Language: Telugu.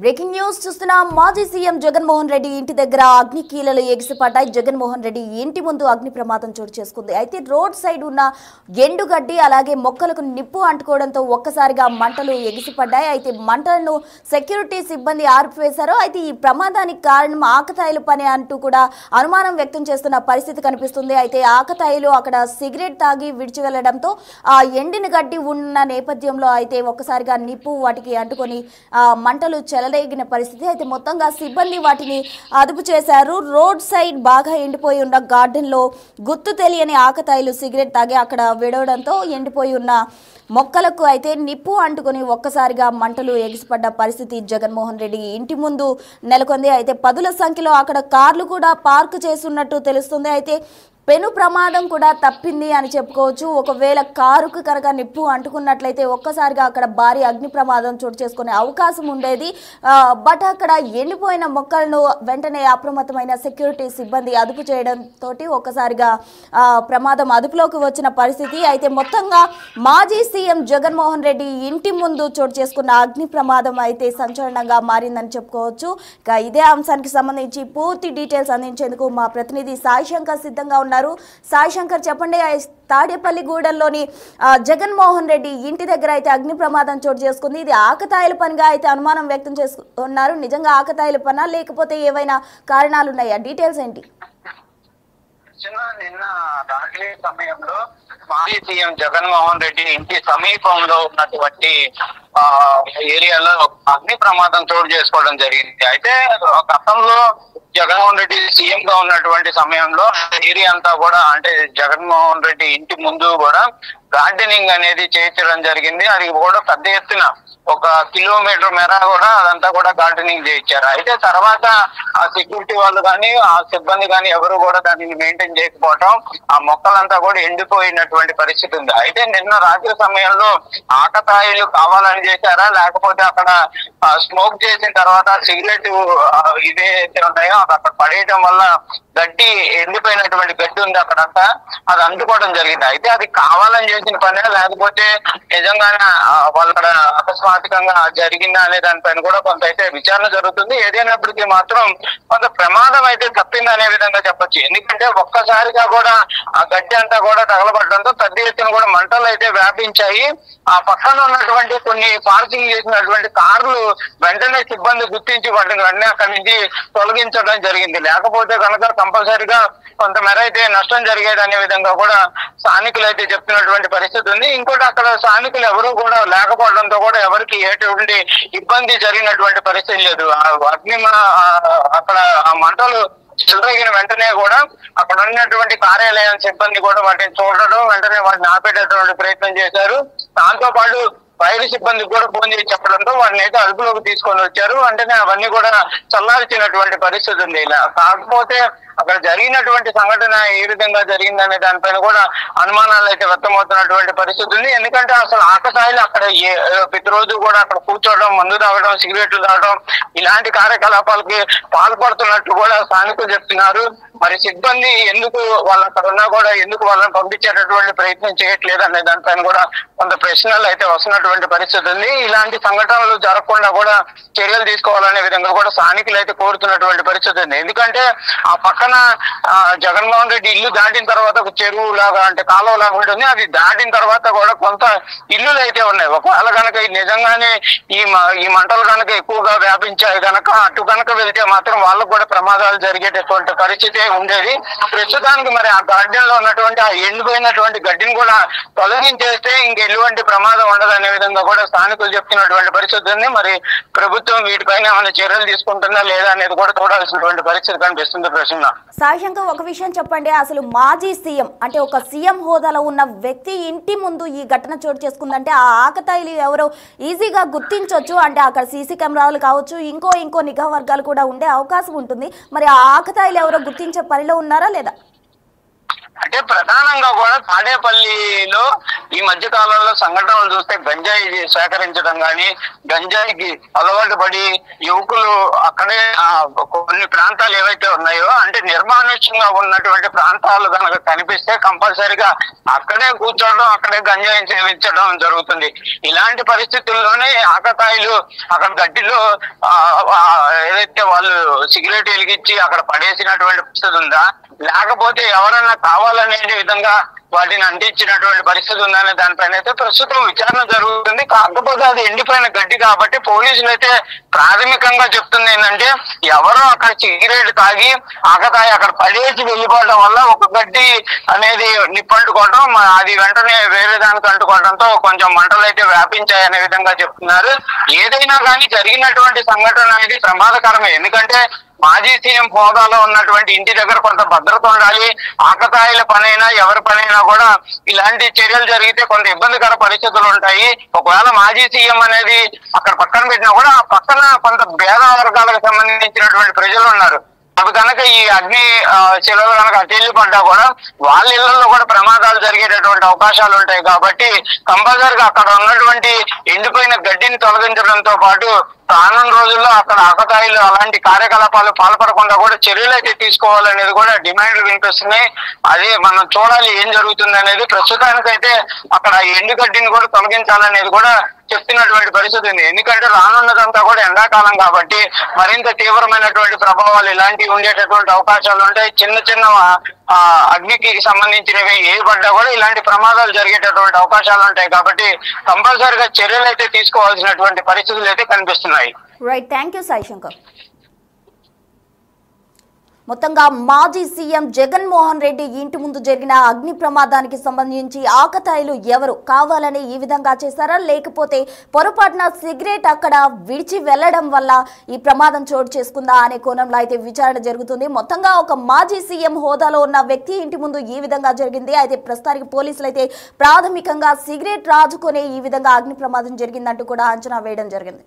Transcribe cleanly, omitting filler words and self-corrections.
బ్రేకింగ్ న్యూస్ చూస్తున్నాం. మాజీ సీఎం జగన్మోహన్ రెడ్డి ఇంటి దగ్గర అగ్ని కీలలు ఎగిసిపడ్డాయి. జగన్మోహన్ రెడ్డి ఇంటి ముందు అగ్ని ప్రమాదం చోటు చేసుకుంది. అయితే రోడ్ సైడ్ ఉన్న ఎండుగడ్డి అలాగే మొక్కలకు నిప్పు అంటుకోవడంతో ఒక్కసారిగా మంటలు ఎగిసిపడ్డాయి. అయితే మంటలను సెక్యూరిటీ సిబ్బంది ఆర్పివేశారు. అయితే ఈ ప్రమాదానికి కారణం ఆకతాయిల పని అంటూ కూడా అనుమానం వ్యక్తం చేస్తున్న పరిస్థితి కనిపిస్తుంది. అయితే ఆకతాయిలు అక్కడ సిగరెట్ తాగి విడిచి వెళ్లడంతో ఆ ఎండిన గడ్డి ఉన్న నేపథ్యంలో అయితే ఒక్కసారిగా నిప్పు వాటికి అంటుకొని మంటలు చెలరేగిన పరిస్థితి. అయితే మొత్తంగా సిబ్బంది వాటిని అదుపు చేశారు. రోడ్ సైడ్ బాగా ఎండిపోయి ఉన్న గార్డెన్ లో గుర్తు తెలియని ఆకతాయిలు సిగరెట్ తాగి అక్కడ విడవడంతో ఎండిపోయి ఉన్న మొక్కలకు అయితే నిప్పు అంటుకొని ఒక్కసారిగా మంటలు ఎగిసిపడ్డ పరిస్థితి జగన్మోహన్ రెడ్డి ఇంటి ముందు నెలకొంది. అయితే పదుల సంఖ్యలో అక్కడ కార్లు కూడా పార్క్ చేస్తున్నట్టు తెలుస్తుంది. అయితే పెను ప్రమాదం కూడా తప్పింది అని చెప్పుకోవచ్చు. ఒకవేళ కారుకు కనుక నిప్పు అంటుకున్నట్లయితే ఒక్కసారిగా అక్కడ భారీ అగ్ని ప్రమాదం చోటు చేసుకునే అవకాశం ఉండేది. బట్ అక్కడ ఎండిపోయిన మొక్కలను వెంటనే అప్రమత్తమైన సెక్యూరిటీ సిబ్బంది అదుపు చేయడంతో ఒక్కసారిగా ప్రమాదం అదుపులోకి వచ్చిన పరిస్థితి. అయితే మొత్తంగా మాజీ సీఎం జగన్మోహన్ రెడ్డి ఇంటి ముందు చోటు చేసుకున్న అగ్ని ప్రమాదం అయితే సంచలనంగా మారిందని చెప్పుకోవచ్చు. ఇక ఇదే అంశానికి సంబంధించి పూర్తి డీటెయిల్స్ అందించేందుకు మా ప్రతినిధి సాయి శంకర్ సిద్ధంగా ఉన్నారు. సాయి శంకర్, చెప్పండి. తాడేపల్లిగూడెంలోని జగన్మోహన్ రెడ్డి ఇంటి దగ్గర అయితే అగ్ని ప్రమాదం చోటు చేసుకుంది. ఇది ఆకతాయిల పనిగా అయితే అనుమానం వ్యక్తం చేస్తున్నారు. నిజంగా ఆకతాయిల పనా లేకపోతే ఏవైనా కారణాలు ఉన్నాయా? డీటెయిల్స్ ఏంటి? నిన్న రాత్రి సమయంలో మాజీ సీఎం జగన్మోహన్ రెడ్డి ఇంటి సమీపంలో ఉన్నటువంటి ఏరియాలో అగ్ని ప్రమాదం చోటు చేసుకోవడం జరిగింది. అయితే గతంలో జగన్మోహన్ రెడ్డి సీఎం గా ఉన్నటువంటి సమయంలో ఏరియా అంతా కూడా, అంటే జగన్మోహన్ రెడ్డి ఇంటి ముందు కూడా గార్డెనింగ్ అనేది చేయించడం జరిగింది. అది కూడా పెద్ద ఎత్తున 1 కిలోమీటర్ మేర కూడా అదంతా కూడా గార్డెనింగ్ చేయించారు. అయితే తర్వాత ఆ సెక్యూరిటీ వాళ్ళు కానీ ఆ సిబ్బంది కానీ ఎవరు కూడా దానిని మెయింటైన్ చేయకపోవటం, ఆ మొక్కలంతా కూడా ఎండిపోయినటువంటి పరిస్థితి ఉంది. అయితే నిన్న రాత్రి సమయంలో ఆకతాయిలు కావాలని చేశారా, లేకపోతే అక్కడ స్మోక్ చేసిన తర్వాత సిగరెట్ ఇదైతే ఉన్నాయో అది అక్కడ పడేయడం వల్ల గడ్డి ఎండిపోయినటువంటి గడ్డి ఉంది అక్కడంతా, అది అంటుకోవడం జరిగింది. అయితే అది కావాలని చేసిన పనే లేకపోతే నిజంగానే వాళ్ళ అకస్మాత్తుగా జరిగిందా అనే దానిపైన కూడా కొంత అయితే విచారణ జరుగుతుంది. ఏదైనప్పటికీ మాత్రం కొంత ప్రమాదం అయితే తప్పిందనే విధంగా చెప్పొచ్చు. ఎందుకంటే ఒక్కసారిగా కూడా ఆ గడ్డి అంతా కూడా తగలబడడంతో పెద్ద ఎత్తున కూడా మంటలు అయితే వ్యాపించాయి. ఆ పక్కన ఉన్నటువంటి కొన్ని పార్కింగ్ చేసినటువంటి కార్లు వెంటనే సిబ్బంది గుర్తించి వాటిని వెంటనే అక్కడి నుంచి తొలగించడం జరిగింది. లేకపోతే కనుక కంపల్సరిగా కొంతమేర అయితే నష్టం జరిగేది అనే విధంగా కూడా స్థానికులు అయితే చెప్తున్నటువంటి పరిస్థితి ఉంది. ఇంకోటి అక్కడ స్థానికులు ఎవరు కూడా లేకపోవడంతో కూడా ఎవరికి ఎటువంటి ఇబ్బంది జరిగినటువంటి పరిస్థితి లేదు. అక్కడ ఆ మంటలు చెలరేగిన వెంటనే కూడా అక్కడ ఉన్నటువంటి కార్యాలయం సిబ్బంది కూడా వాటిని చూడడం, వెంటనే వాటిని ఆపేటటువంటి ప్రయత్నం చేశారు. దాంతో పాటు ఫైర్ సిబ్బందికి కూడా ఫోన్ చేసి చెప్పడంతో వాటిని అయితే అదుపులోకి తీసుకొని వచ్చారు. వెంటనే అవన్నీ కూడా చల్లార్చినటువంటి పరిస్థితి ఉంది. కాకపోతే అక్కడ జరిగినటువంటి సంఘటన ఏ విధంగా జరిగిందనే దానిపైన కూడా అనుమానాలు అయితే వ్యక్తమవుతున్నటువంటి పరిస్థితి ఉంది. ఎందుకంటే అసలు ఆకతాయిలు అక్కడ ప్రతిరోజు కూడా అక్కడ కూర్చోవడం, మందు తాగడం, సిగరెట్లు తాగడం ఇలాంటి కార్యకలాపాలకి పాల్పడుతున్నట్టు కూడా స్థానికులు చెప్తున్నారు. మరి సిబ్బంది ఎందుకు వాళ్ళు అక్కడ ఉన్నా కూడా ఎందుకు వాళ్ళని పంపించేటటువంటి ప్రయత్నం చేయట్లేదు అనే దానిపైన కూడా కొంత ప్రశ్నలు అయితే వస్తున్నటువంటి పరిస్థితి ఉంది. ఇలాంటి సంఘటనలు జరగకుండా కూడా చర్యలు తీసుకోవాలనే విధంగా కూడా స్థానికులు అయితే కోరుతున్నటువంటి పరిస్థితి ఉంది. ఎందుకంటే ఆ పక్కన జగన్మోహన్ రెడ్డి ఇల్లు దాటిన తర్వాత ఒక చెరువు లాగా, అంటే కాలువ లాగా ఉంటుంది. అది దాటిన తర్వాత కూడా కొంత ఇల్లులు అయితే ఉన్నాయి. ఒకవేళ కనుక నిజంగానే ఈ మంటలు కనుక ఎక్కువగా వ్యాపించాయి కనుక అటు కనుక వెళ్తే మాత్రం వాళ్ళకు కూడా ప్రమాదాలు జరిగేటటువంటి పరిస్థితి ఉండేది. ప్రస్తుతానికి మరి ఆ గార్డెన్ లో ఉన్నటువంటి ఆ ఎండిపోయినటువంటి గడ్డిని కూడా తొలగించేస్తే ఇంకెటువంటి ప్రమాదం ఉండదు అనే విధంగా కూడా స్థానికులు చెప్తున్నటువంటి పరిస్థితి ఉంది. మరి ప్రభుత్వం వీటిపైన ఏమైనా చర్యలు తీసుకుంటుందా లేదా అనేది కూడా చూడాల్సినటువంటి పరిస్థితి కనిపిస్తుంది. ప్రశ్న సాయి శంకర్, ఒక విషయం చెప్పండి. అసలు మాజీ సీఎం అంటే ఒక సీఎం హోదాలో ఉన్న వ్యక్తి ఇంటి ముందు ఈ ఘటన చోటు చేసుకుందంటే ఆ ఆకతాయిలు ఎవరో ఈజీగా గుర్తించవచ్చు. అంటే అక్కడ సీసీ కెమెరాలు కావచ్చు, ఇంకో నిఘా వర్గాలు కూడా ఉండే అవకాశం ఉంటుంది. మరి ఆ ఆకతాయిలు ఎవరో గుర్తించే పనిలో ఉన్నారా లేదా? అంటే ప్రధానంగా కూడా తాడేపల్లిలో ఈ మధ్య కాలంలో సంఘటనలు చూస్తే గంజాయి సేకరించడం కానీ, గంజాయికి అలవాటు పడి యువకులు అక్కడే కొన్ని ప్రాంతాలు ఏవైతే ఉన్నాయో అంటే నిర్మానుష్యంగా ఉన్నటువంటి ప్రాంతాలు కనుక కనిపిస్తే కంపల్సరిగా అక్కడే కూర్చోవడం, అక్కడే గంజాయి సేవించడం జరుగుతుంది. ఇలాంటి పరిస్థితుల్లోనే ఆకతాయిలు అక్కడ గడ్డిలో ఏదైతే వాళ్ళు సిగరెట్ వెలిగించి అక్కడ పడేసినటువంటి పరిస్థితి ఉందా, లేకపోతే ఎవరన్నా కావాలనే విధంగా వాటిని అంటించినటువంటి పరిస్థితి ఉందనే దానిపైన అయితే ప్రస్తుతం విచారణ జరుగుతుంది. కాకపోతే అది ఎండిపోయిన గడ్డి కాబట్టి పోలీసులు అయితే ప్రాథమికంగా చెప్తుంది ఏంటంటే ఎవరో అక్కడ సిగరెట్ తాగి ఆకతాయి అక్కడ పడేసి వెళ్ళిపోవడం వల్ల ఒక గడ్డి అనేది నిప్పంటుకోవడం, అది వెంటనే వేరే దానికి అంటుకోవడంతో కొంచెం మంటలు అయితే వ్యాపించాయి అనే విధంగా చెప్తున్నారు. ఏదైనా కానీ జరిగినటువంటి సంఘటన అనేది ప్రమాదకరమే. ఎందుకంటే మాజీ సీఎం హోదాలో ఉన్నటువంటి ఇంటి దగ్గర కొంత భద్రత ఉండాలి. ఆకతాయిల పనైనా ఎవరి పనైనా కూడా ఇలాంటి చర్యలు జరిగితే కొంత ఇబ్బందికర పరిస్థితులు ఉంటాయి. ఒకవేళ మాజీ సీఎం అనేది అక్కడ పక్కన పెట్టినా కూడా ఆ పక్కన కొంత భేద వర్గాలకు సంబంధించినటువంటి ప్రజలు ఉన్నారు. అవి కనుక ఈ అగ్ని శిలలు కనుక అటెళ్ళి పడ్డా కూడా వాళ్ళ ఇళ్లలో కూడా ప్రమాదాలు జరిగేటటువంటి అవకాశాలు ఉంటాయి. కాబట్టి కంపల్సరిగా అక్కడ ఉన్నటువంటి ఎండిపోయిన గడ్డిని తొలగించడంతో పాటు రానున్న రోజుల్లో అక్కడ ఆకతాయిలు అలాంటి కార్యకలాపాలు పాల్పడకుండా కూడా చర్యలు అయితే తీసుకోవాలనేది కూడా డిమాండ్లు వినిపిస్తున్నాయి. అదే మనం చూడాలి ఏం జరుగుతుంది అనేది. ప్రస్తుతానికైతే అక్కడ ఎండుగడ్డిని కూడా తొలగించాలనేది కూడా చెప్తున్నటువంటి పరిస్థితి ఉంది. ఎందుకంటే రానున్నదంతా కూడా ఎండాకాలం కాబట్టి మరింత తీవ్రమైనటువంటి ప్రభావాలు ఇలాంటివి ఉండేటటువంటి అవకాశాలు ఉంటాయి. చిన్న చిన్న అగ్నికి సంబంధించినవి ఏ పడ్డా కూడా ఇలాంటి ప్రమాదాలు జరిగేటటువంటి అవకాశాలు ఉంటాయి. కాబట్టి కంపల్సరిగా చర్యలు అయితే తీసుకోవాల్సినటువంటి పరిస్థితులు అయితే కనిపిస్తున్నాయి. Right, thank you Sai Shankar. మొత్తంగా మాజీ సీఎం జగన్మోహన్ రెడ్డి ఇంటి ముందు జరిగిన అగ్ని ప్రమాదానికి సంబంధించి ఆకతాయిలు ఎవరు కావాలని ఈ విధంగా చేశారా, లేకపోతే పొరపాటున సిగరెట్ అక్కడ విడిచి వెళ్లడం వల్ల ఈ ప్రమాదం చోటు చేసుకుందా అనే కోణంలో అయితే విచారణ జరుగుతుంది. మొత్తంగా ఒక మాజీ సీఎం హోదాలో ఉన్న వ్యక్తి ఇంటి ముందు ఈ విధంగా జరిగింది. అయితే ప్రస్తుతానికి పోలీసులు అయితే ప్రాథమికంగా సిగరెట్ రాజుకునే ఈ విధంగా అగ్ని ప్రమాదం జరిగిందంటూ కూడా అంచనా వేయడం జరిగింది.